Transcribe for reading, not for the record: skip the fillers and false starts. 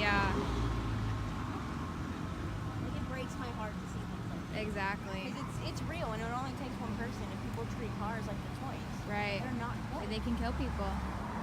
Yeah, Like, it breaks my heart to see things like this. exactly. Because it's real, and it only takes one person, and people treat cars like they're toys. Right. They're not toys. They can kill people.